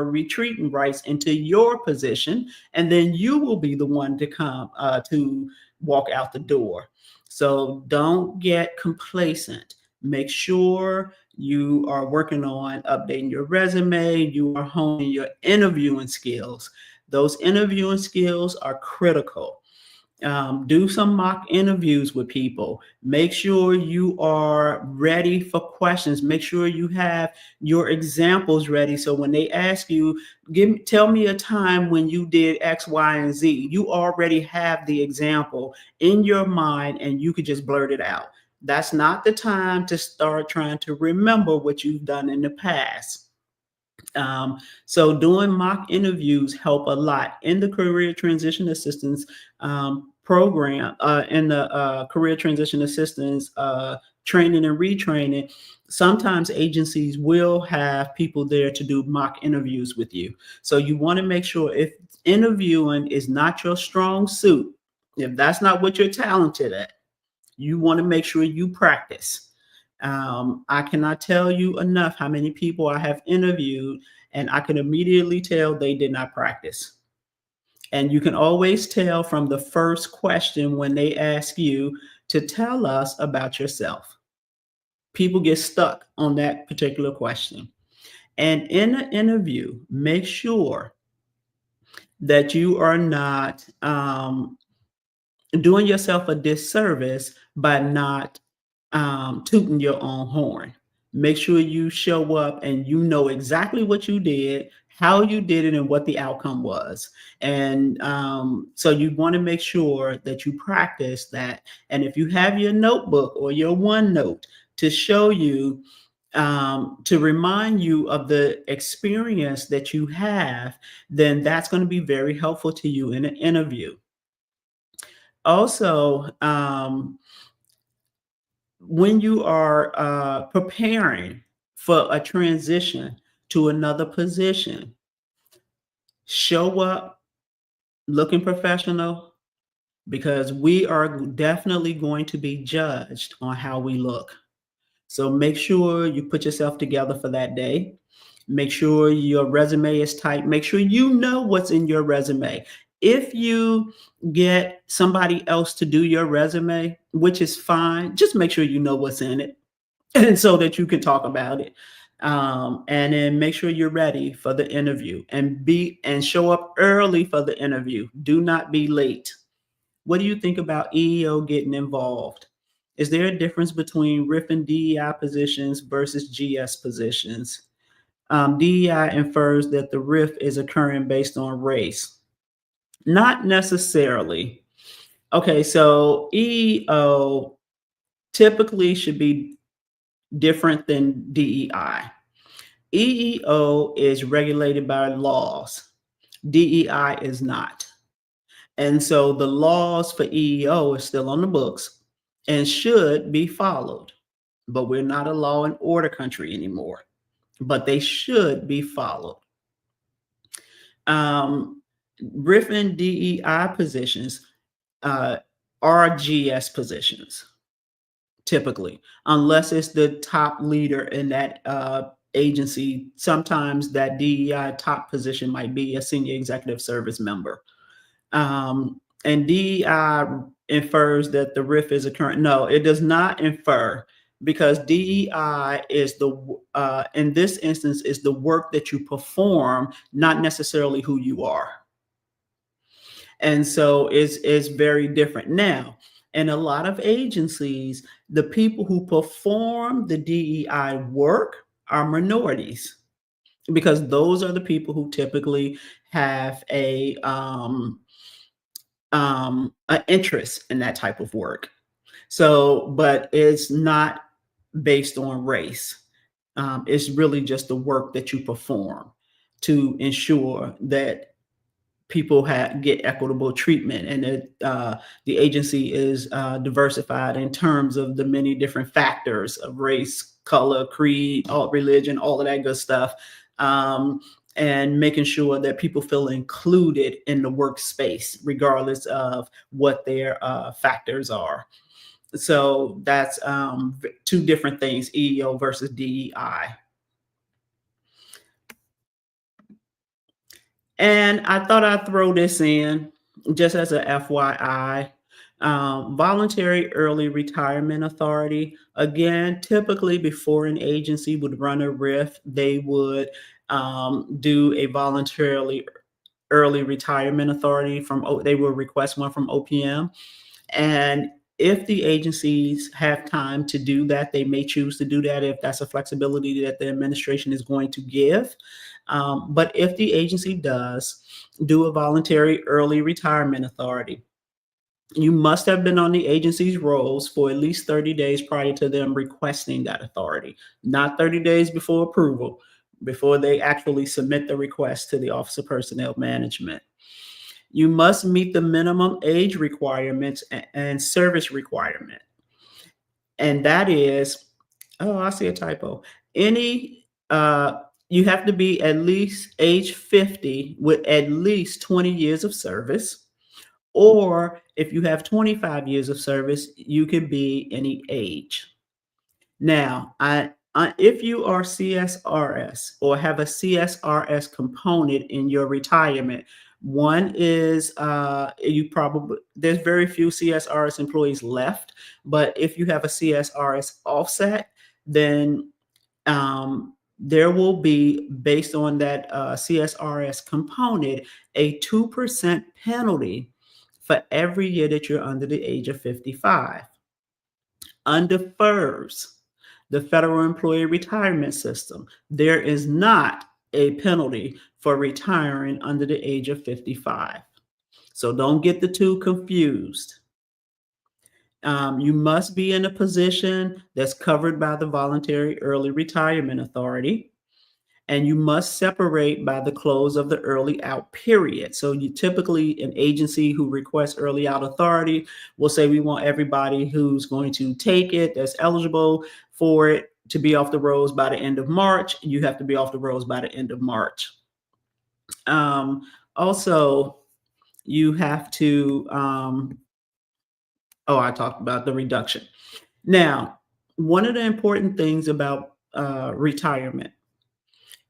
retreating rights into your position, and then you will be the one to come to walk out the door. So don't get complacent. Make sure you are working on updating your resume. You are honing your interviewing skills. Those interviewing skills are critical. Do some mock interviews with people. Make sure you are ready for questions. Make sure you have your examples ready. So when they ask you, tell me a time when you did X, Y, and Z, you already have the example in your mind and you could just blurt it out. That's not the time to start trying to remember what you've done in the past. So doing mock interviews help a lot in the career transition assistance program, in the career transition assistance training and retraining. Sometimes agencies will have people there to do mock interviews with you. So you want to make sure, if interviewing is not your strong suit, if that's not what you're talented at, you want to make sure you practice. I cannot tell you enough how many people I have interviewed, and I can immediately tell they did not practice. And you can always tell from the first question when they ask you to tell us about yourself. People get stuck on that particular question. And in an interview, make sure that you are not doing yourself a disservice by not tooting your own horn. Make sure you show up and you know exactly what you did, how you did it, and what the outcome was. And so you want to make sure that you practice that. And if you have your notebook or your OneNote to show you, to remind you of the experience that you have, then that's going to be very helpful to you in an interview. Also, when you are preparing for a transition to another position, show up looking professional, because we are definitely going to be judged on how we look. So make sure you put yourself together for that day. Make sure your resume is tight. Make sure you know what's in your resume. If you get somebody else to do your resume, which is fine, just make sure you know what's in it and so that you can talk about it. And then make sure you're ready for the interview and show up early for the interview. Do not be late. What do you think about EEO getting involved? Is there a difference between RIF and DEI positions versus GS positions? DEI infers that the RIF is occurring based on race. Not necessarily. Okay, so EEO typically should be different than DEI. EEO is regulated by laws. DEI is not. And so the laws for EEO are still on the books and should be followed. But we're not a law and order country anymore. But they should be followed. RIF and DEI positions are GS positions, typically, unless it's the top leader in that agency. Sometimes that DEI top position might be a senior executive service member. And DEI infers that the RIF is occurring. No, it does not infer, because DEI is in this instance, is the work that you perform, not necessarily who you are. And so it's very different. Now, in a lot of agencies, the people who perform the DEI work are minorities because those are the people who typically have an interest in that type of work. So, but it's not based on race. It's really just the work that you perform to ensure that people get equitable treatment, and the agency is diversified in terms of the many different factors of race, color, creed, all religion, all of that good stuff, um, and making sure that people feel included in the workspace regardless of what their factors are. So that's two different things: EEO versus DEI. And I thought I'd throw this in just as a FYI. Voluntary Early Retirement Authority. Again, typically before an agency would run a RIF, they would do a voluntarily early retirement authority they will request one from OPM. And if the agencies have time to do that, they may choose to do that if that's a flexibility that the administration is going to give. But if the agency does do a voluntary early retirement authority, you must have been on the agency's rolls for at least 30 days prior to them requesting that authority, not 30 days before approval, before they actually submit the request to the Office of Personnel Management. You must meet the minimum age requirements and service requirement. And that is, oh, I see a typo. Any, you have to be at least age 50 with at least 20 years of service. Or if you have 25 years of service, you can be any age. Now, if you are CSRS or have a CSRS component in your retirement, one is you probably there's very few CSRS employees left, but if you have a CSRS offset, then there will be, based on that CSRS component, a 2% penalty for every year that you're under the age of 55. Under FERS, the Federal Employee Retirement System, there is not a penalty for retiring under the age of 55. So don't get the two confused. You must be in a position that's covered by the Voluntary Early Retirement Authority, and you must separate by the close of the early out period. So you typically, an agency who requests early out authority will say, we want everybody who's going to take it, that's eligible for it, to be off the rolls by the end of March. You have to be off the rolls by the end of March. Also, you have to, I talked about the reduction. Now, one of the important things about retirement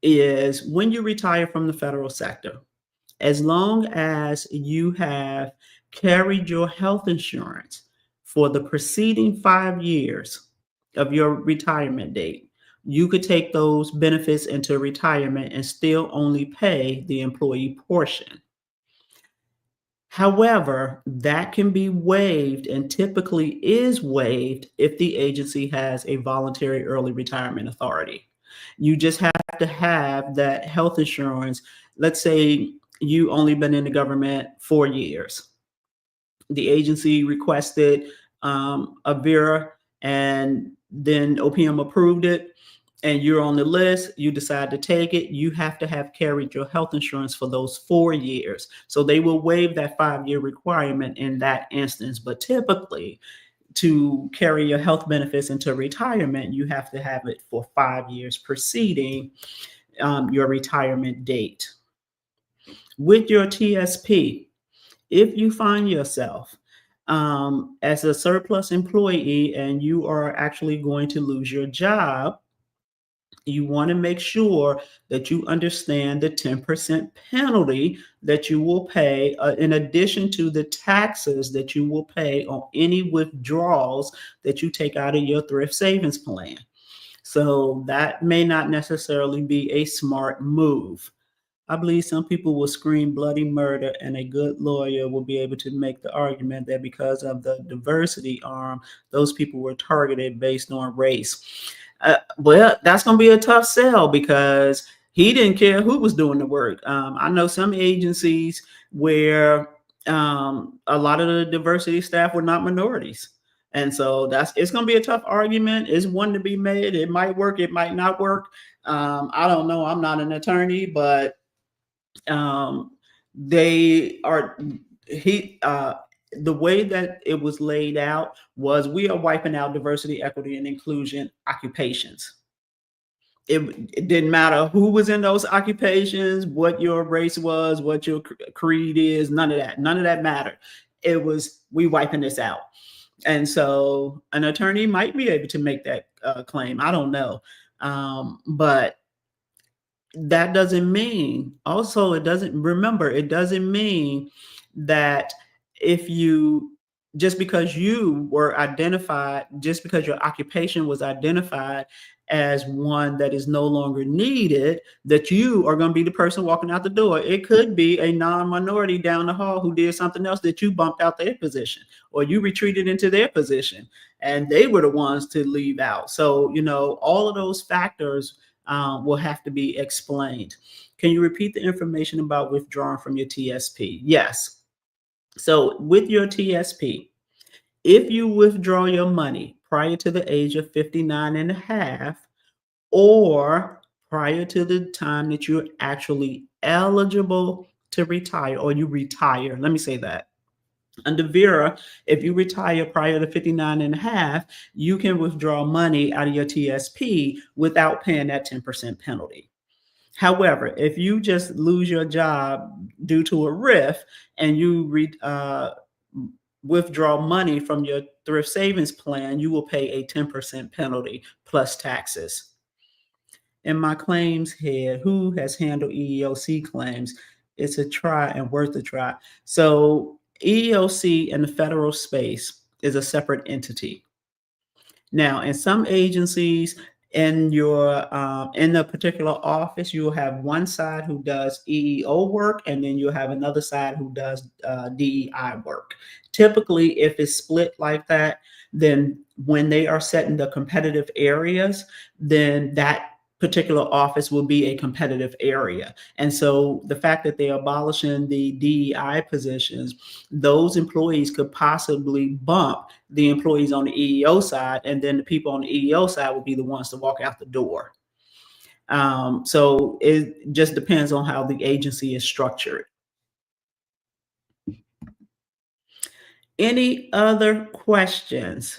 is when you retire from the federal sector, as long as you have carried your health insurance for the preceding 5 years of your retirement date, you could take those benefits into retirement and still only pay the employee portion. However, that can be waived and typically is waived if the agency has a voluntary early retirement authority. You just have to have that health insurance. Let's say you only been in the government 4 years. The agency requested a VERA, and then OPM approved it, and you're on the list, you decide to take it, you have to have carried your health insurance for those 4 years. So they will waive that 5-year requirement in that instance. But typically, to carry your health benefits into retirement, you have to have it for 5 years preceding your retirement date. With your TSP, if you find yourself as a surplus employee and you are actually going to lose your job, you want to make sure that you understand the 10% penalty that you will pay, in addition to the taxes that you will pay on any withdrawals that you take out of your thrift savings plan. So that may not necessarily be a smart move. I believe some people will scream bloody murder, and a good lawyer will be able to make the argument that because of the diversity arm, those people were targeted based on race. Well, that's going to be a tough sell because he didn't care who was doing the work. I know some agencies where a lot of the diversity staff were not minorities. And so it's going to be a tough argument. It's one to be made. It might work. It might not work. I don't know. I'm not an attorney, but they are he the way that it was laid out was we are wiping out diversity, equity, and inclusion occupations. It didn't matter who was in those occupations, what your race was, what your creed is, none of that. None of that mattered. It was we wiping this out. And so an attorney might be able to make that claim. I don't know. But that doesn't mean also it doesn't mean that if you just because you were identified, just because your occupation was identified as one that is no longer needed, that you are going to be the person walking out the door. It could be a non-minority down the hall who did something else that you bumped out their position, or you retreated into their position and they were the ones to leave out. So, all of those factors will have to be explained. Can you repeat the information about withdrawing from your TSP? Yes. So with your TSP, if you withdraw your money prior to the age of 59 and a half, or prior to the time that you're actually eligible to retire, or you retire, let me say that. Under VERA, if you retire prior to 59 and a half, you can withdraw money out of your TSP without paying that 10% penalty. However, if you just lose your job due to a RIF and you withdraw money from your thrift savings plan, you will pay a 10% penalty plus taxes. In my claims head, who has handled EEOC claims? It's a try and worth a try. So EEOC in the federal space is a separate entity. Now, in some agencies, in a particular office, you will have one side who does EEO work, and then you'll have another side who does DEI work. Typically, if it's split like that, then when they are set in the competitive areas, then that particular office will be a competitive area. And so the fact that they're abolishing the DEI positions, those employees could possibly bump the employees on the EEO side, and then the people on the EEO side will be the ones to walk out the door. So it just depends on how the agency is structured. Any other questions?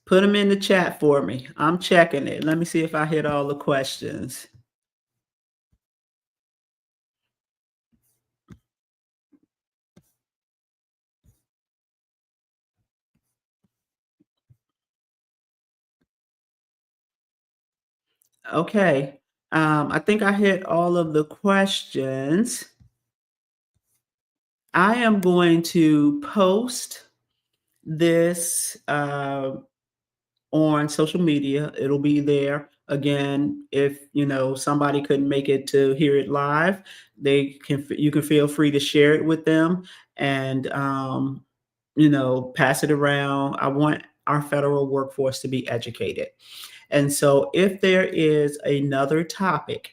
Put them in the chat for me. I'm checking it. Let me see if I hit all the questions. Okay. I think I hit all of the questions. I am going to post this on social media. It'll be there. Again, if somebody couldn't make it to hear it live, you can feel free to share it with them and pass it around. I want our federal workforce to be educated. And so if there is another topic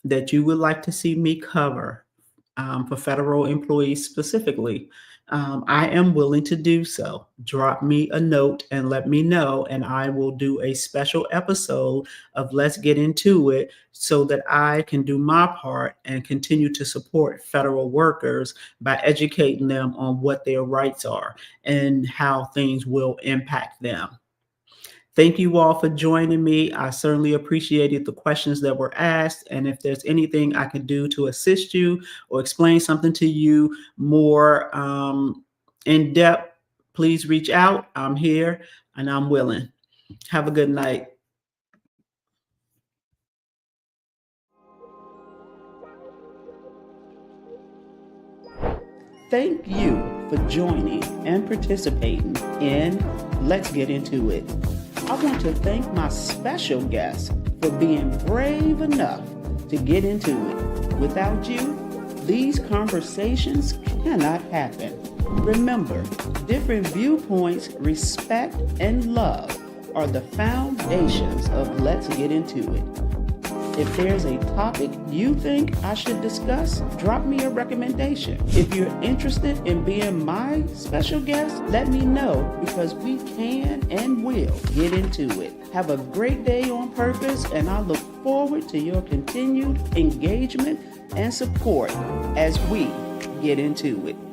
that you would like to see me cover for federal employees specifically, I am willing to do so. Drop me a note and let me know, and I will do a special episode of Let's Get Into It so that I can do my part and continue to support federal workers by educating them on what their rights are and how things will impact them. Thank you all for joining me. I certainly appreciated the questions that were asked. And if there's anything I can do to assist you or explain something to you more in depth, please reach out. I'm here and I'm willing. Have a good night. Thank you for joining and participating in Let's Get Into It. I want to thank my special guest for being brave enough to get into it. Without you, these conversations cannot happen. Remember, different viewpoints, respect, and love are the foundations of Let's Get Into It. If there's a topic you think I should discuss, drop me a recommendation. If you're interested in being my special guest, let me know because we can and will get into it. Have a great day on purpose, and I look forward to your continued engagement and support as we get into it.